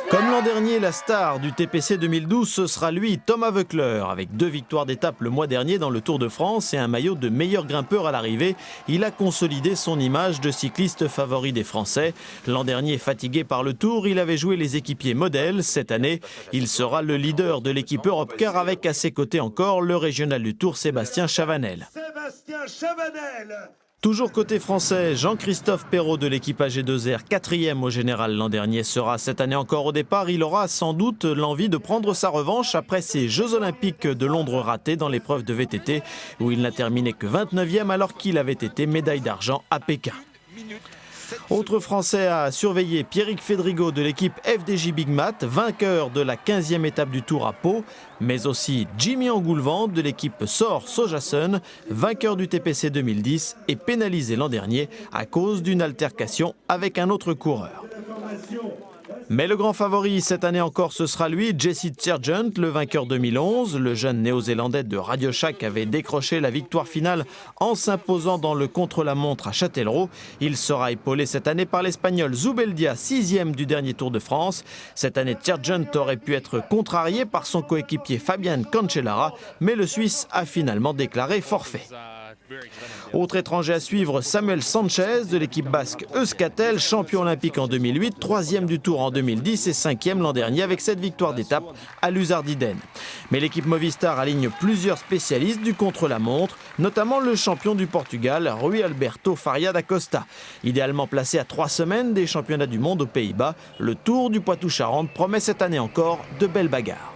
Comme l'an dernier, la star du TPC 2012, ce sera lui, Thomas Voeckler. Avec 2 victoires d'étape le mois dernier dans le Tour de France et un maillot de meilleur grimpeur à l'arrivée, il a consolidé son image de cycliste favori des Français. L'an dernier, fatigué par le Tour, il avait joué les équipiers modèles. Cette année, il sera le leader de l'équipe Europcar avec à ses côtés encore le régional du Tour, Sébastien Chavanel. Toujours côté français, Jean-Christophe Perrault de l'équipe AG2R, 4e au général l'an dernier, sera cette année encore au départ. Il aura sans doute l'envie de prendre sa revanche après ses Jeux Olympiques de Londres ratés dans l'épreuve de VTT, où il n'a terminé que 29e alors qu'il avait été médaille d'argent à Pékin. Autre Français à surveiller, Pierrick Fédrigo de l'équipe FDJ Big Mat, vainqueur de la 15e étape du Tour à Pau, mais aussi Jimmy Angoulevent de l'équipe SOR Sojasun, vainqueur du TPC 2010 et pénalisé l'an dernier à cause d'une altercation avec un autre coureur. Mais le grand favori cette année encore, ce sera lui, Jesse Sergeant, le vainqueur 2011. Le jeune néo-zélandais de Radio Shack avait décroché la victoire finale en s'imposant dans le contre-la-montre à Châtellerault. Il sera épaulé cette année par l'Espagnol Zubeldia, 6e du dernier Tour de France. Cette année, Sergeant aurait pu être contrarié par son coéquipier Fabian Cancellara, mais le Suisse a finalement déclaré forfait. Autre étranger à suivre, Samuel Sanchez de l'équipe basque Euskaltel, champion olympique en 2008, 3e du Tour en 2010 et 5e l'an dernier avec cette victoire d'étape à Luzardiden. Mais l'équipe Movistar aligne plusieurs spécialistes du contre-la-montre, notamment le champion du Portugal, Rui Alberto Faria da Costa. Idéalement placé à 3 semaines des championnats du monde aux Pays-Bas, le Tour du Poitou-Charentes promet cette année encore de belles bagarres.